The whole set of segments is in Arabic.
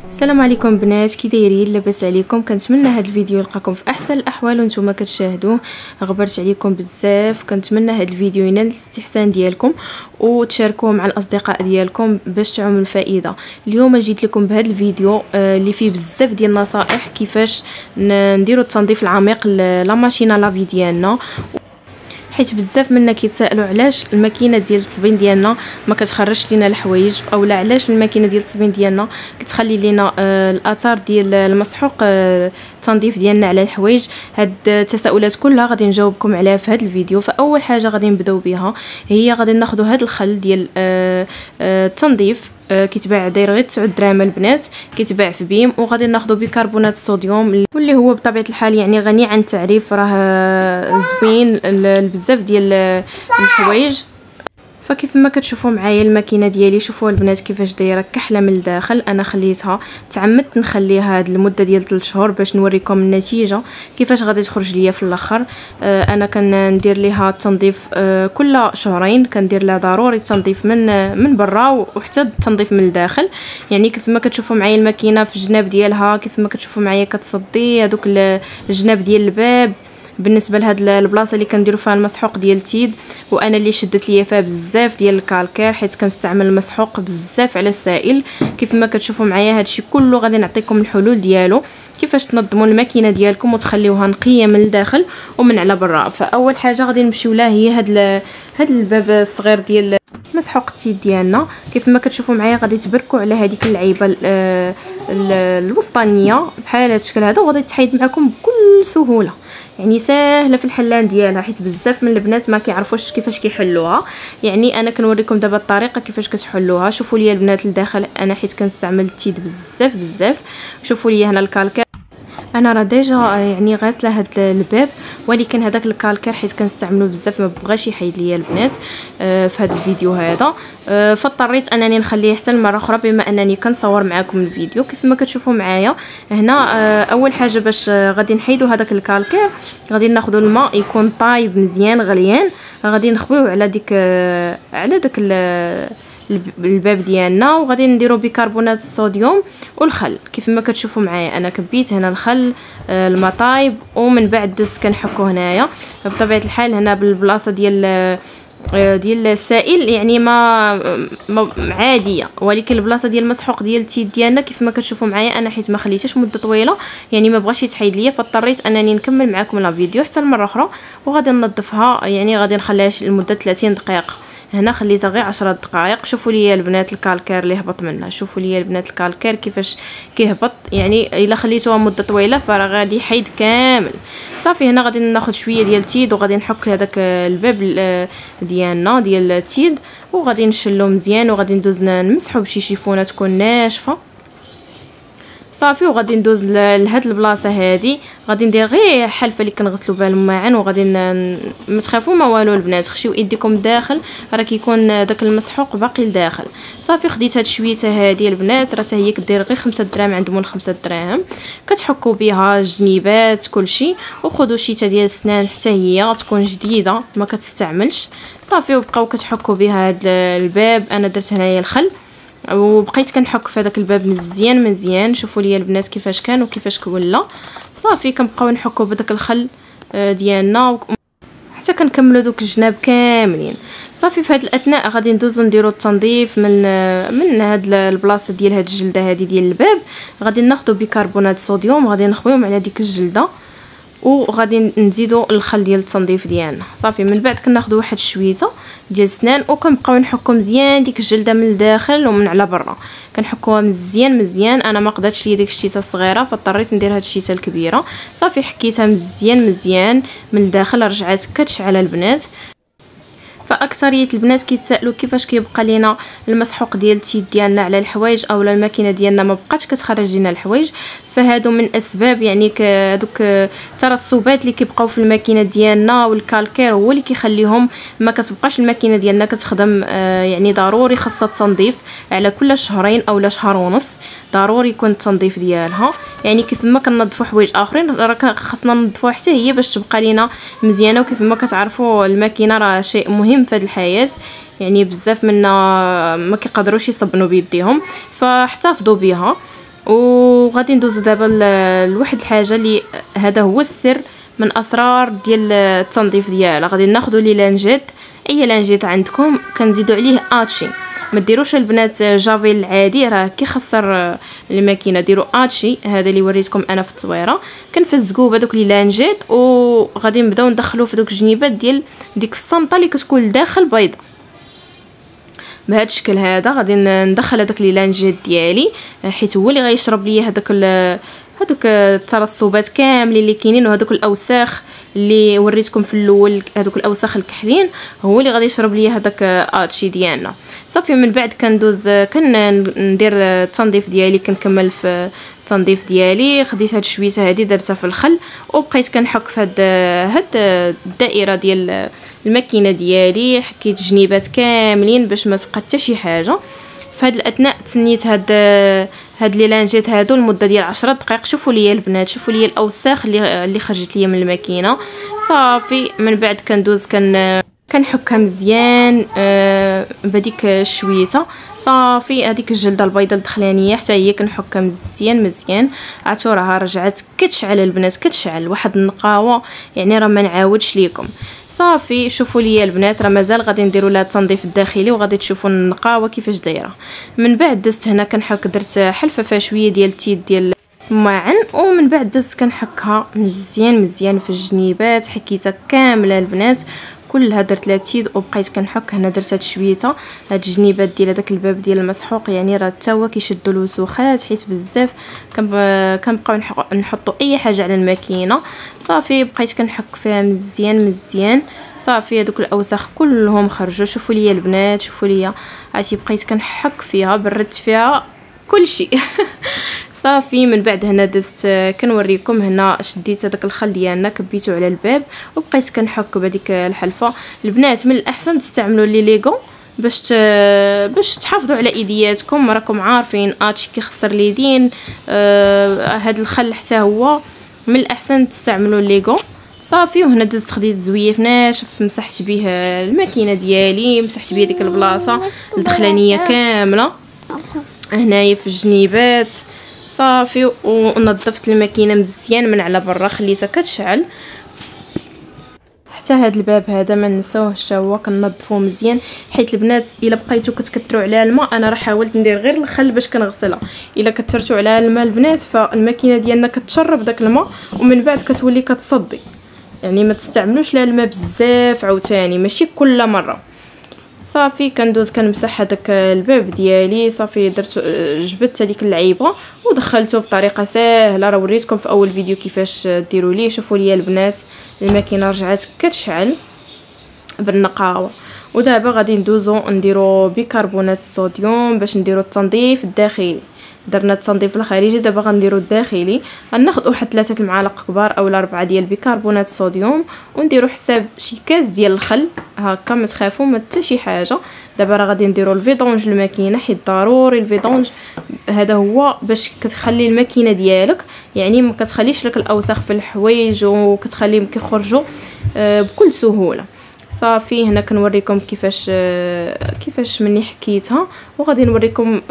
السلام عليكم بنات، كي دايرين؟ لاباس عليكم؟ كنتمنى هذا الفيديو يلقاكم في احسن الاحوال وانتم كتشاهدوه. غبرت عليكم بزاف، كنتمنى هذا الفيديو ينال الاستحسان ديالكم وتشاركوه مع الاصدقاء ديالكم باش تعملوا الفائده. اليوم جيت لكم بهذا الفيديو اللي فيه بزاف ديال النصائح كيفاش نديروا التنظيف العميق لا ماشينه لافي ديالنا، حيت بزاف منا كيتسائلوا علاش الماكينه ديال التصبين ديالنا ما كتخرجش لينا الحوايج، اولا علاش الماكينه ديال التصبين ديالنا كتخلي لينا الاثار ديال المسحوق التنظيف ديالنا على الحوايج. هاد التساؤلات كلها غادي نجاوبكم عليها في هذا الفيديو. فاول حاجه غادي نبداو بها هي غادي ناخذوا هذا الخل ديال التنظيف، كيتباع داير غير 9 دراهم البنات، كيتباع في بيم، وغادي ناخذوا بيكربونات الصوديوم واللي هو بطبيعه الحال يعني غني عن التعريف، راه زوين بزاف ديال الحوايج. فكيف ما كتشوفوا معايا الماكينه ديالي، شوفوا البنات كيفاش دايره كحله من الداخل. انا خليتها، تعمدت نخليها هاد المده ديال 3 شهور باش نوريكم النتيجه كيفاش غادي تخرج ليا في الاخر. انا كندير ليها التنظيف كل شهرين، كندير لها ضروري التنظيف من برا وحتى التنظيف من الداخل. يعني كيف ما كتشوفوا معايا الماكينه في الجناب ديالها، كيف ما كتشوفوا معايا كتصدي هذوك الجناب ديال الباب. بالنسبه لهاد البلاصه اللي كنديروا فيها المسحوق ديال التيد، وانا اللي شدت ليا فيها بزاف ديال الكالكير حيت كنستعمل المسحوق بزاف على السائل. كيف ما كتشوفوا معايا هادشي كله غادي نعطيكم الحلول ديالو كيفاش تنظموا الماكينه ديالكم وتخليوها نقيه من الداخل ومن على برا. فاول حاجه غادي نمشيو لها هي هاد الباب الصغير ديال مسحوق التيد ديالنا. كيف ما كتشوفوا معايا غادي تبركوا على هذيك اللعيبه الوسطانيه بحال هذا الشكل هذا، وغادي تحيد معكم بكل سهوله. يعني ساهله في الحلان ديالها حيت بزاف من البنات ما كيعرفوش كيفاش كيحلوها. يعني انا كنوريكم دابا الطريقه كيفاش كتحلوها. شوفوا لي البنات لداخل، انا حيت كنستعمل التيد بزاف. شوفوا لي هنا الكالكير، انا راه ديجا يعني غاسله هاد الباب، ولكن هذاك الكالكير حيت كنستعملو بزاف ما بغاش يحيد ليا البنات في هذا الفيديو هذا. فاضطريت انني نخليه حتى المره اخرى بما انني كنصور معكم الفيديو. كيف ما كتشوفوا معايا هنا، اول حاجه باش غادي نحيدوا هذاك الكالكير غادي ناخذوا الماء يكون طايب مزيان غليان، غادي نخويوه على داك الباب ديالنا، وغادي نديرو بيكربونات الصوديوم والخل. كيف ما كتشوفوا معايا انا كبيت هنا الخل الماء طايب، ومن بعد دزت كنحكو هنايا. بطبيعه الحال هنا بالبلاصه ديال السائل يعني ما عاديه، ولكن البلاصه ديال المسحوق ديال التيد ديالنا كيف ما كتشوفوا معايا انا حيت ما خليتهاش مده طويله يعني ما بغاش يتحيد ليا، فاضطريت انني نكمل معكم لا فيديو حتى المره اخرى. وغادي ننظفها، يعني غادي نخليها لمده 30 دقيقه. هنا خليتها غير 10 دقائق. شوفوا لي البنات الكالكير اللي هبط منها، شوفوا لي البنات الكالكير كيفاش كيهبط. يعني الا خليتوها مده طويله فراه غادي يحيد كامل. صافي هنا غادي ناخذ شويه ديال التيد وغادي نحك هذاك الباب ديالنا ديال التيد، وغادي نشلو مزيان، وغادي ندوز نمسحو بشي شيفونه تكون ناشفه. صافي وغادي ندوز لهاد البلاصه هادي، غادي ندير غير حلفه اللي كنغسلوا بها الماعن، وغادي ما تخافوا ما والو البنات، خشيو ايديكم الداخل راه كيكون داك المسحوق باقي لداخل. صافي خديت هاد الشويته هادي البنات، راه حتى هي كدير غير 5 دراهم، عند مول 5 دراهم، كتحكوا بها الجنيبات كلشي. وخذوا شيته ديال السنان حتى هي تكون جديده ما كتستعملش. صافي وبقاو كتحكوا بها هاد الباب. انا درت هنايا الخل وبقيت كنحك في هذاك الباب مزيان. شوفوا لي البنات كيفاش كان وكيفاش ولا. صافي كنبقاو نحكوا بداك الخل ديالنا حتى كنكملوا دوك الجناب كاملين. صافي في هذه الاثناء غادي ندوزو نديرو التنظيف من هاد البلاصه ديال هاد الجلده هذه ديال الباب. غادي ناخذوا بيكربونات الصوديوم، غادي نخويهم على ديك الجلده، وغادي نزيدوا الخل ديال التنظيف ديالنا. صافي من بعد كناخذوا واحد الشويته ديال السنان وكنبقاو نحكوا مزيان ديك الجلده من الداخل ومن على برا، كنحكوها مزيان. انا ما قدرتش لي ديك الشيته الصغيره فاضطريت ندير هاد الشيته الكبيره. صافي حكيتها مزيان من الداخل، رجعات كتشعل البنات. اكثريه البنات كيتسائلوا كيفاش كيبقى لينا المسحوق ديال التيد ديالنا على الحوايج اولا الماكينه ديالنا ما بقاتش كتخرج لنا الحوايج. فهادو من اسباب يعني هذوك الترسبات اللي كيبقاو في الماكينه ديالنا والكالكير هو اللي كيخليهم ما كتبقاش الماكينه ديالنا كتخدم. يعني ضروري خاصها التنظيف على كل شهرين اولا شهر ونص، ضروري يكون التنظيف ديالها. يعني كيف ما كننظفوا حوايج اخرين راه خاصنا ننظفوها حتى هي باش تبقى لينا مزيانه. وكيف ما كتعرفوا الماكينه راه شيء مهم في هذه الحياه، يعني بزاف منا ما كيقدروش يصبنوا بيديهم، فاحتفظوا بها. وغادي ندوزو دابا لواحد الحاجه اللي هذا هو السر من اسرار ديال التنظيف ديالها. غادي ناخذوا لي لانجيت، اي لانجيت عندكم كنزيدوا عليه اتشي. ما ديروش البنات جافيل العادي راه كيخسر الماكينه، ديروا اتشي هذا اللي وريتكم انا في التصويره. كنفزقوا بهذوك لي لانجيت وغادي نبداو ندخلوا في دوك الجنيبات ديال ديك الصنطه اللي كتكون لداخل بيضه بهذا الشكل هذا. غادي ندخل هذاك لي لانجيت ديالي حيت هو اللي غيشرب ليا هذوك الترسبات كاملين اللي كاينين وهذوك الاوساخ اللي وريتكم في الاول، هذوك الاوساخ الكحلين هو اللي غادي يشرب ليا هذاك اتشي ديالنا. صافي من بعد كندوز كندير التنظيف ديالي، كنكمل في التنظيف ديالي. خديت هاد الشويته هادي درتها في الخل وبقيت كنحك في هاد الدائره ديال الماكينه ديالي. حكيت جنيبات كاملين باش ما تبقى حتى شي حاجه. في هاد الاثناء تسنيت هاد لي لانجيت هادو لمده ديال 10 دقائق. شوفوا ليا البنات، شوفوا ليا الاوساخ اللي خرجت ليا من الماكينه. صافي من بعد كندوز كنحكها مزيان بديك الشويته. صافي هذيك الجلده البيضاء الدخلانيه حتى هي كنحكها مزيان مزيان. عرفتوا راها رجعت كتشعل البنات، كتشعل واحد النقاوه، يعني راه ما نعاودش ليكم. صافي شوفوا ليا البنات راه مازال غادي نديروا لها التنظيف الداخلي وغادي تشوفوا النقاوه كيفاش دايره. من بعد دزت هنا كنحك، درت حلفه شويه ديال التيد ديال معن، ومن بعد دزت كنحكها مزيان مزيان في الجنيبات. حكيتها كامله البنات كلها، درت لها تيد وبقيت كنحك. هنا درت هاد شويته هاد الجنيبات ديال هذاك الباب ديال المسحوق، يعني راه حتى هو كيشدوا الوسخات حيت بزاف كنبقاو نحطوا اي حاجه على الماكينه. صافي بقيت كنحك فيها مزيان مزيان. صافي هذوك الاوساخ كلهم خرجوا. شوفوا ليا البنات، شوفوا ليا عرفتي بقيت كنحك فيها، بردت فيها كل شيء. صافي من بعد هنا دزت كنوريكم هنا شديت هذاك الخل ديالنا كبيتو على الباب وبقيت كنحك بهذيك الحلفه. البنات من الاحسن تستعملوا لي ليغو باش تحافظوا على ايدياتكم. راكم عارفين اتشي كيخسر اليدين، هذا الخل حتى هو من الاحسن تستعملوا ليغو. صافي وهنا دزت خديت زويف ناشف مسحت به الماكينه ديالي، مسحت به ديك البلاصه الدخلانيه كامله هنايا في الجنيبات. صافي ونظفت الماكينه مزيان من على برا، خليتها كتشعل. حتى هاد الباب هذا ما نساوهش حتى هو كننظفوه مزيان، حيت البنات الا بقيتو كتكثروا عليها الماء، انا راه حاولت ندير غير الخل باش كنغسلها، الا كثرتوا عليها الماء البنات فالماكينه ديالنا كتشرب داك الماء ومن بعد كتولي كتصدي. يعني ما تستعملوش لها الماء بزاف عاوتاني، ماشي كل مره. صافي كندوز كنمسح هذاك الباب ديالي. صافي درت جبدت هذيك اللعيبه ودخلته بطريقه سهله، راه وريتكم في اول فيديو كيفاش ديروا ليه. شوفوا ليا البنات الماكينه رجعت كتشعل بالنقاوه. ودابا غادي ندوزو نديرو بيكربونات الصوديوم باش نديرو التنظيف الداخلي. درنا التنظيف الخارجي، دابا غنديرو الداخلي. غناخذ واحد 3 المعالق كبار اولا 4 ديال بيكربونات الصوديوم ونديرو حساب شي كاس ديال الخل هكا، ما تخافوا ما حتى شي حاجه. دابا راه غادي نديرو الفيدونج الماكينه، حيت ضروري الفيدونج هذا هو باش كتخلي الماكينه ديالك يعني ما كتخليش لك الاوساخ في الحوايج وكتخليهم كيخرجوا بكل سهوله. صافي هنا كنوريكم كيفاش مني حكيتها، وغادي نوريكم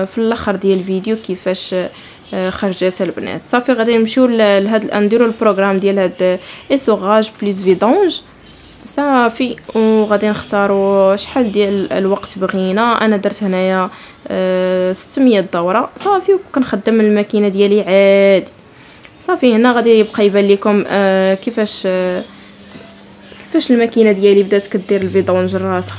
في الاخر ديال الفيديو كيفاش خرجت البنات. صافي غادي نمشيو لهاد نديرو البروغرام ديال هاد اسوغاج بليز فيدونج. صافي وغادي نختاروا شحال ديال الوقت بغينا. انا درت هنايا 600 دوره. صافي وكنخدم الماكينه ديالي عادي. صافي هنا غادي يبقى يبان لكم كيفاش الماكينه ديالي بدات كدير الفيدونج راسها.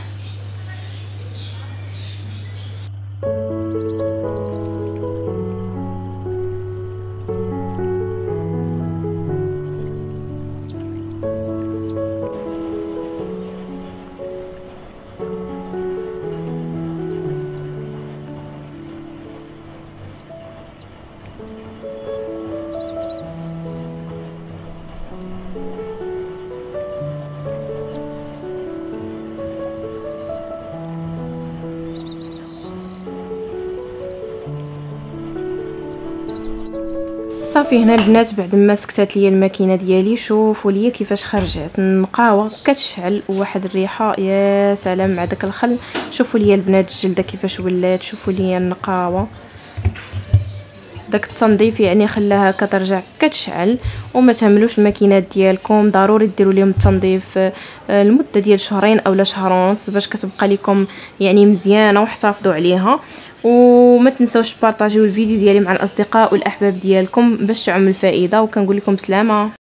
صافي هنا البنات بعد ما سكتات ليا الماكينه ديالي، شوفوا ليا كيفاش خرجت النقاوه كتشعل وواحد الريحه يا سلام مع داك الخل. شوفوا ليا البنات الجلده كيفاش ولات، شوفوا ليا النقاوه، داك التنظيف يعني خلاها كترجع كتشعل. وما تهملوش الماكينات ديالكم، ضروري ديروا لهم التنظيف لمده ديال شهرين اولا شهر ونص باش كتبقى لكم يعني مزيانه واحتفظوا عليها. وما تنساوش بارطاجيو الفيديو ديالي مع الاصدقاء والاحباب ديالكم باش تعم الفائده، وكنقول لكم بسلامه.